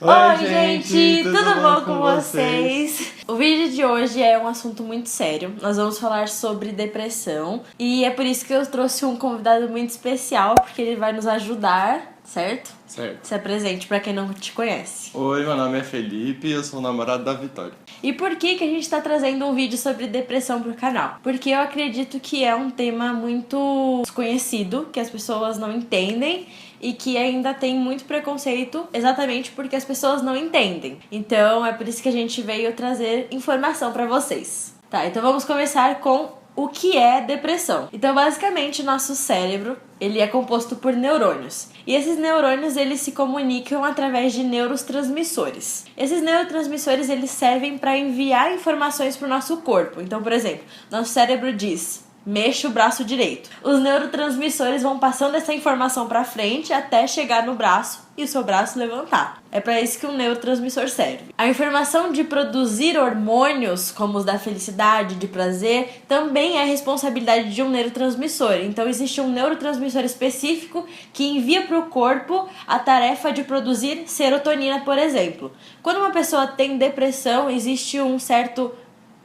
Oi, gente, tudo bom com vocês? O vídeo de hoje é um assunto muito sério. Nós vamos falar sobre depressão e é por isso que eu trouxe um convidado muito especial, porque ele vai nos ajudar, certo? Certo. Se apresente pra quem não te conhece. Oi, meu nome é Felipe e eu sou o namorado da Vitória. E por que a gente tá trazendo um vídeo sobre depressão pro canal? Porque eu acredito que é um tema muito desconhecido, que as pessoas não entendem e que ainda tem muito preconceito exatamente porque as pessoas não entendem. Então é por isso que a gente veio trazer informação pra vocês. Tá, então vamos começar com o que é depressão. Então basicamente nosso cérebro, ele é composto por neurônios. E esses neurônios, eles se comunicam através de neurotransmissores. Esses neurotransmissores, eles servem para enviar informações para o nosso corpo. Então, por exemplo, nosso cérebro diz: mexa o braço direito. Os neurotransmissores vão passando essa informação para frente até chegar no braço e o seu braço levantar. É para isso que um neurotransmissor serve. A informação de produzir hormônios, como os da felicidade, de prazer, também é responsabilidade de um neurotransmissor. Então existe um neurotransmissor específico que envia para o corpo a tarefa de produzir serotonina, por exemplo. Quando uma pessoa tem depressão, existe um certo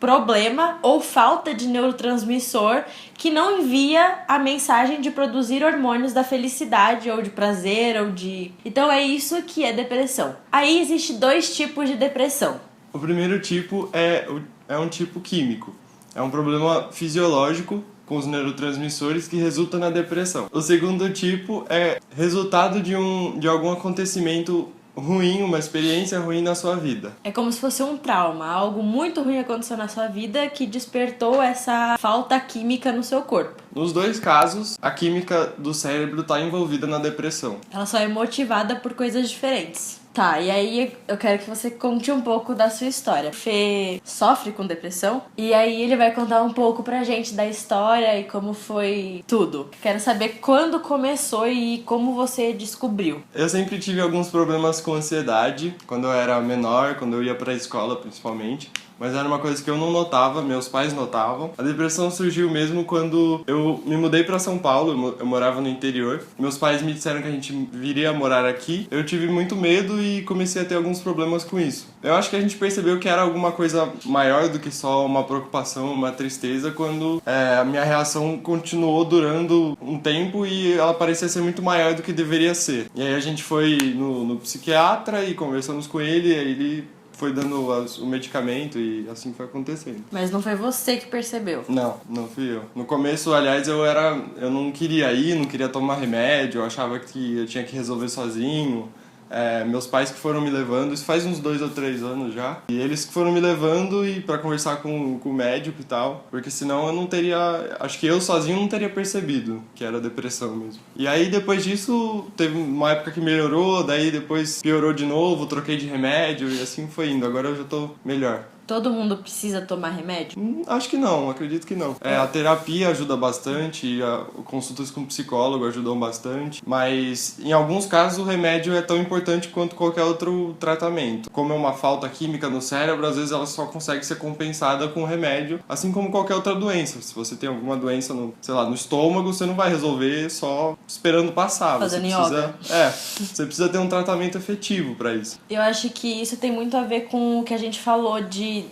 problema ou falta de neurotransmissor que não envia a mensagem de produzir hormônios da felicidade ou de prazer ou de... Então é isso que é depressão. Aí existe dois tipos de depressão. O primeiro tipo é um tipo químico. É um problema fisiológico com os neurotransmissores que resulta na depressão. O segundo tipo é resultado de algum acontecimento ruim, uma experiência ruim na sua vida. É como se fosse um trauma, algo muito ruim aconteceu na sua vida que despertou essa falta química no seu corpo. Nos dois casos, a química do cérebro está envolvida na depressão. Ela só é motivada por coisas diferentes. Tá, e aí eu quero que você conte um pouco da sua história. Fê sofre com depressão e aí ele vai contar um pouco pra gente da história e como foi tudo. Quero saber quando começou e como você descobriu. Eu sempre tive alguns problemas com ansiedade, quando eu era menor, quando eu ia pra escola principalmente. Mas era uma coisa que eu não notava, meus pais notavam. A depressão surgiu mesmo quando eu me mudei pra São Paulo, eu morava no interior. Meus pais me disseram que a gente viria morar aqui. Eu tive muito medo e comecei a ter alguns problemas com isso. Eu acho que a gente percebeu que era alguma coisa maior do que só uma preocupação, uma tristeza, quando a minha reação continuou durando um tempo e ela parecia ser muito maior do que deveria ser. E aí a gente foi no psiquiatra e conversamos com ele, e aí ele foi dando o medicamento e assim foi acontecendo. Mas não foi você que percebeu? Não fui eu. No começo, aliás, eu não queria ir, não queria tomar remédio, eu achava que eu tinha que resolver sozinho. Meus pais que foram me levando, isso faz uns 2 ou 3 anos já, e eles que foram me levando e para conversar com o médico e tal, porque senão eu não teria, acho que eu sozinho não teria percebido que era depressão mesmo. E aí depois disso teve uma época que melhorou, daí depois piorou de novo, troquei de remédio e assim foi indo. Agora eu já tô melhor. Todo mundo precisa tomar remédio? Acho que não, acredito que não. A terapia ajuda bastante, consultas com psicólogo ajudam bastante, mas em alguns casos o remédio é tão importante quanto qualquer outro tratamento. Como é uma falta química no cérebro, às vezes ela só consegue ser compensada com remédio, assim como qualquer outra doença. Se você tem alguma doença no estômago, você não vai resolver só esperando passar. Fazendo yoga. Você precisa ter um tratamento efetivo para isso. Eu acho que isso tem muito a ver com o que a gente falou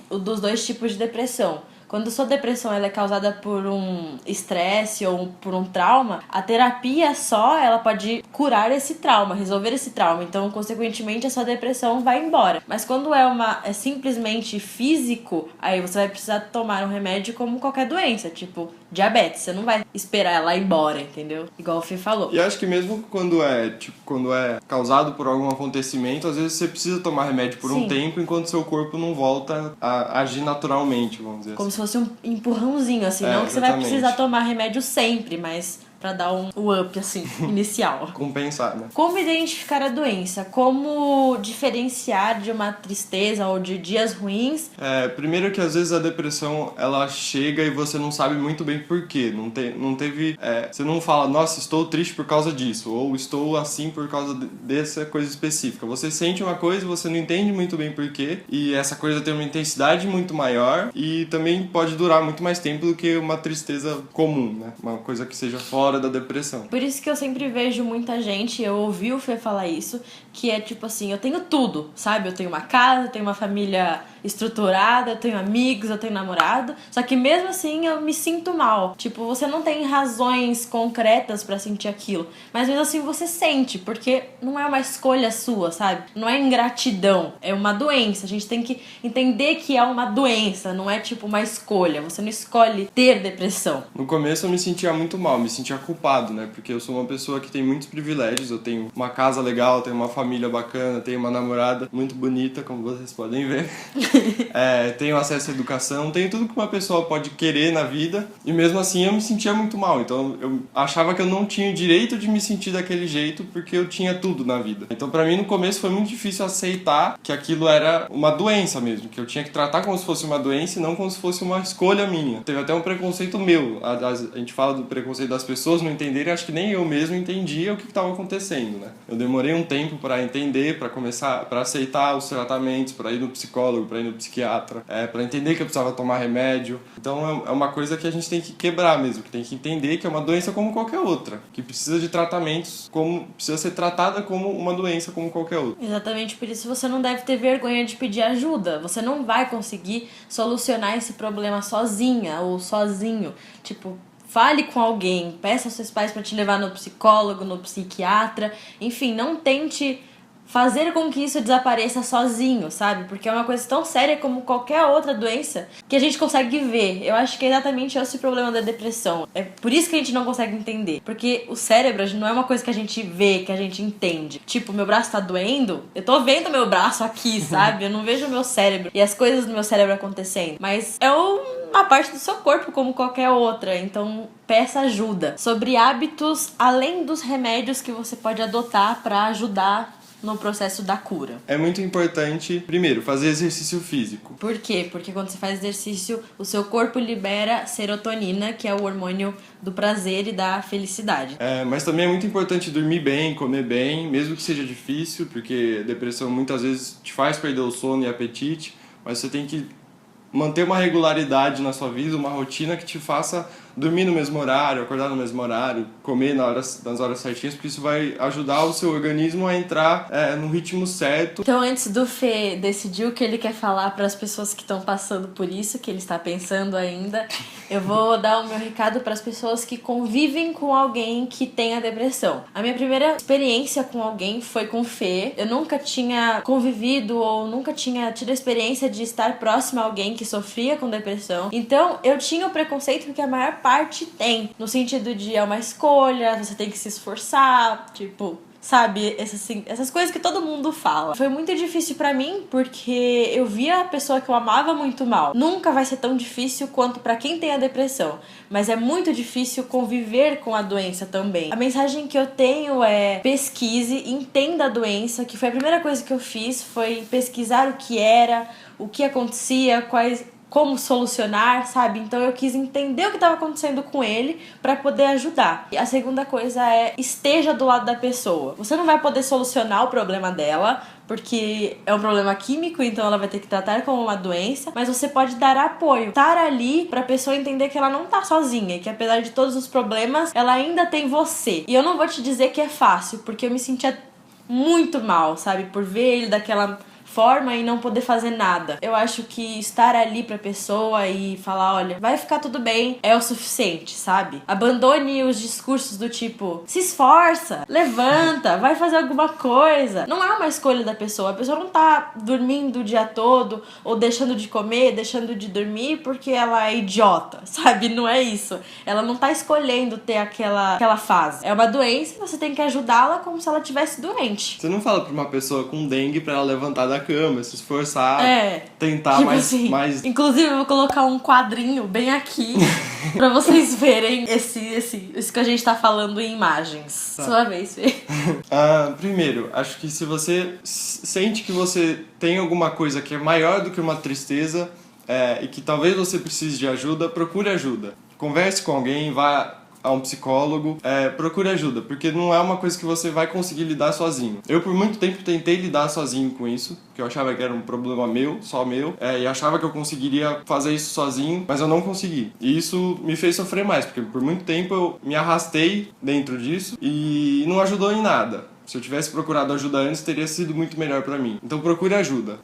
dos dois tipos de depressão. Quando a sua depressão ela é causada por um estresse ou por um trauma, a terapia só ela pode curar esse trauma, resolver esse trauma. Então, consequentemente, a sua depressão vai embora. Mas quando é simplesmente físico, aí você vai precisar tomar um remédio como qualquer doença, tipo diabetes. Você não vai esperar ela ir embora, entendeu? Igual o Fê falou. E acho que mesmo quando é causado por algum acontecimento, às vezes você precisa tomar remédio por um tempo enquanto seu corpo não volta a agir naturalmente, vamos dizer como assim. se fosse um empurrãozinho, assim. Não que exatamente. você vai precisar tomar remédio sempre, mas pra dar um up, assim, inicial. Compensar, né? Como identificar a doença? Como diferenciar de uma tristeza ou de dias ruins? Primeiro que às vezes a depressão, ela chega e você não sabe muito bem por quê. Não teve... você não fala, nossa, estou triste por causa disso, ou estou assim por causa dessa coisa específica. Você sente uma coisa, você não entende muito bem por quê, e essa coisa tem uma intensidade muito maior, e também pode durar muito mais tempo do que uma tristeza comum, né? Uma coisa que seja fora hora da depressão. Por isso que eu sempre vejo muita gente, eu ouvi o Fê falar isso, que é tipo assim, eu tenho tudo, sabe? Eu tenho uma casa, eu tenho uma família estruturada, eu tenho amigos, eu tenho namorado, só que mesmo assim eu me sinto mal. Tipo, você não tem razões concretas pra sentir aquilo, mas mesmo assim você sente, porque não é uma escolha sua, sabe? Não é ingratidão, é uma doença. A gente tem que entender que é uma doença, não é tipo uma escolha. Você não escolhe ter depressão. No começo eu me sentia muito mal, me sentia culpado, né? Porque eu sou uma pessoa que tem muitos privilégios, eu tenho uma casa legal, tenho uma família bacana, tenho uma namorada muito bonita, como vocês podem ver. Tenho acesso à educação, tenho tudo que uma pessoa pode querer na vida, e mesmo assim eu me sentia muito mal. Então eu achava que eu não tinha o direito de me sentir daquele jeito porque eu tinha tudo na vida. Então pra mim no começo foi muito difícil aceitar que aquilo era uma doença mesmo, que eu tinha que tratar como se fosse uma doença e não como se fosse uma escolha minha. Teve até um preconceito meu. A gente fala do preconceito das pessoas não entenderem, acho que nem eu mesmo entendia o que estava acontecendo, né? Eu demorei um tempo para entender, para começar, para aceitar os tratamentos, para ir no psicólogo, para ir no psiquiatra, para entender que eu precisava tomar remédio. Então é uma coisa que a gente tem que quebrar mesmo, que tem que entender que é uma doença como qualquer outra, que precisa de tratamentos, precisa ser tratada como uma doença como qualquer outra. Exatamente, por isso você não deve ter vergonha de pedir ajuda. Você não vai conseguir solucionar esse problema sozinha ou sozinho. Tipo, fale com alguém, peça aos seus pais para te levar no psicólogo, no psiquiatra. Enfim, não tente fazer com que isso desapareça sozinho, sabe? Porque é uma coisa tão séria como qualquer outra doença que a gente consegue ver. Eu acho que é exatamente esse o problema da depressão. É por isso que a gente não consegue entender. Porque o cérebro não é uma coisa que a gente vê, que a gente entende. Tipo, meu braço tá doendo, eu tô vendo meu braço aqui, sabe? Eu não vejo o meu cérebro e as coisas do meu cérebro acontecendo. Mas é uma parte do seu corpo como qualquer outra. Então, peça ajuda. Sobre hábitos além dos remédios que você pode adotar pra ajudar no processo da cura. É muito importante, primeiro, fazer exercício físico. Por quê? Porque quando você faz exercício, o seu corpo libera serotonina, que é o hormônio do prazer e da felicidade. Mas também é muito importante dormir bem, comer bem, mesmo que seja difícil, porque a depressão muitas vezes te faz perder o sono e apetite, mas você tem que manter uma regularidade na sua vida, uma rotina que te faça dormir no mesmo horário, acordar no mesmo horário, comer nas horas certinhas, porque isso vai ajudar o seu organismo a entrar no ritmo certo. Então, antes do Fê decidir o que ele quer falar para as pessoas que estão passando por isso, que ele está pensando ainda, eu vou dar o meu recado para as pessoas que convivem com alguém que tem a depressão. A minha primeira experiência com alguém foi com o Fê. Eu nunca tinha convivido ou nunca tinha tido a experiência de estar próximo a alguém que sofria com depressão. Então, eu tinha o preconceito que a maior parte tem, no sentido de é uma escolha, você tem que se esforçar, tipo, sabe, essas coisas que todo mundo fala. Foi muito difícil pra mim, porque eu via a pessoa que eu amava muito mal. Nunca vai ser tão difícil quanto pra quem tem a depressão, mas é muito difícil conviver com a doença também. A mensagem que eu tenho é: pesquise, entenda a doença, que foi a primeira coisa que eu fiz, foi pesquisar o que era, o que acontecia, como solucionar, sabe? Então eu quis entender o que estava acontecendo com ele para poder ajudar. E a segunda coisa é: esteja do lado da pessoa. Você não vai poder solucionar o problema dela, porque é um problema químico, então ela vai ter que tratar como uma doença, mas você pode dar apoio, estar ali pra pessoa entender que ela não tá sozinha, e que apesar de todos os problemas, ela ainda tem você. E eu não vou te dizer que é fácil, porque eu me sentia muito mal, sabe? Por ver ele daquela forma e não poder fazer nada. Eu acho que estar ali pra pessoa e falar: olha, vai ficar tudo bem, é o suficiente, sabe? Abandone os discursos do tipo: se esforça, levanta, vai fazer alguma coisa. Não é uma escolha da pessoa. A pessoa não tá dormindo o dia todo ou deixando de comer, deixando de dormir porque ela é idiota, sabe? Não é isso. Ela não tá escolhendo ter aquela fase. É uma doença e você tem que ajudá-la como se ela tivesse doente. Você não fala pra uma pessoa com dengue pra ela levantar da cama, se esforçar, tentar tipo mais, assim, mais... Inclusive eu vou colocar um quadrinho bem aqui pra vocês verem isso que a gente tá falando em imagens. Tá. Sua vez, Fê. Primeiro, acho que se você sente que você tem alguma coisa que é maior do que uma tristeza e que talvez você precise de ajuda, procure ajuda. Converse com alguém, vá a um psicólogo, procure ajuda, porque não é uma coisa que você vai conseguir lidar sozinho. Eu por muito tempo tentei lidar sozinho com isso, porque eu achava que era um problema meu, só meu, e achava que eu conseguiria fazer isso sozinho, mas eu não consegui. E isso me fez sofrer mais, porque por muito tempo eu me arrastei dentro disso e não ajudou em nada. Se eu tivesse procurado ajuda antes, teria sido muito melhor pra mim. Então procure ajuda.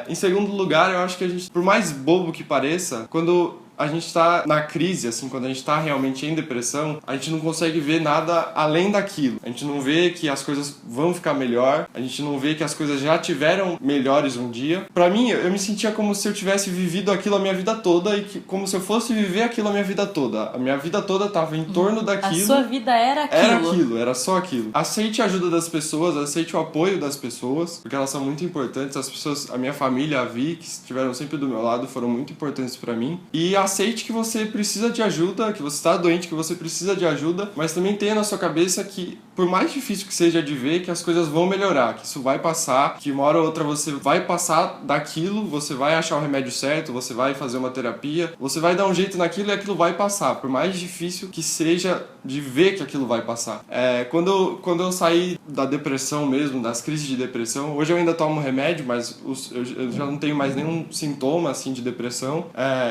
Em segundo lugar, eu acho que a gente, por mais bobo que pareça, quando a gente tá na crise, assim, quando a gente tá realmente em depressão, a gente não consegue ver nada além daquilo. A gente não vê que as coisas vão ficar melhor, a gente não vê que as coisas já tiveram melhores um dia. Pra mim, eu me sentia como se eu tivesse vivido aquilo a minha vida toda e como se eu fosse viver aquilo a minha vida toda. A minha vida toda tava em torno daquilo. A sua vida era aquilo. Era aquilo, era só aquilo. Aceite a ajuda das pessoas, aceite o apoio das pessoas, porque elas são muito importantes. As pessoas, a minha família, a Vi, que estiveram sempre do meu lado, foram muito importantes pra mim. E aceite que você precisa de ajuda, que você está doente, que você precisa de ajuda, mas também tenha na sua cabeça que, por mais difícil que seja de ver, que as coisas vão melhorar, que isso vai passar, que uma hora ou outra você vai passar daquilo, você vai achar o remédio certo, você vai fazer uma terapia, você vai dar um jeito naquilo e aquilo vai passar, por mais difícil que seja de ver que aquilo vai passar. Quando eu saí da depressão mesmo, das crises de depressão, hoje eu ainda tomo remédio, mas eu já não tenho mais nenhum sintoma assim de depressão.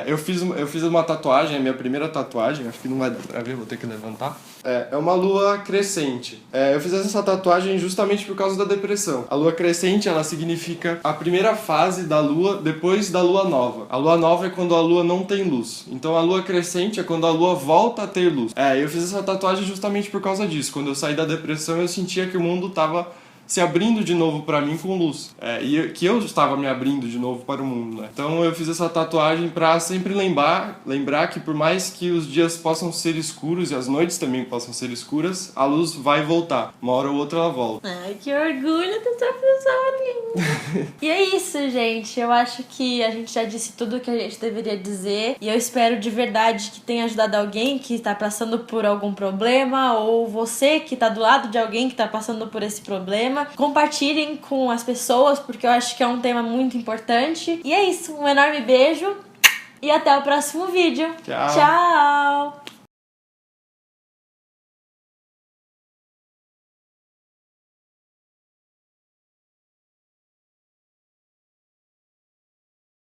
Eu fiz uma tatuagem, a minha primeira tatuagem, acho que não vai dar pra ver, vou ter que levantar. É uma lua crescente. Eu fiz essa tatuagem justamente por causa da depressão. A lua crescente, ela significa a primeira fase da lua depois da lua nova. A lua nova é quando a lua não tem luz. Então a lua crescente é quando a lua volta a ter luz. Eu fiz essa tatuagem justamente por causa disso. Quando eu saí da depressão, eu sentia que o mundo tava se abrindo de novo pra mim com luz. E que eu estava me abrindo de novo para o mundo, né? Então eu fiz essa tatuagem pra sempre lembrar que por mais que os dias possam ser escuros e as noites também possam ser escuras, a luz vai voltar. Uma hora ou outra ela volta. Ai, que orgulho dessa pessoa linda. E é isso, gente. Eu acho que a gente já disse tudo o que a gente deveria dizer. E eu espero de verdade que tenha ajudado alguém que tá passando por algum problema, ou você que tá do lado de alguém que tá passando por esse problema. Compartilhem com as pessoas, porque eu acho que é um tema muito importante. E é isso, um enorme beijo e até o próximo vídeo. Tchau! Tchau!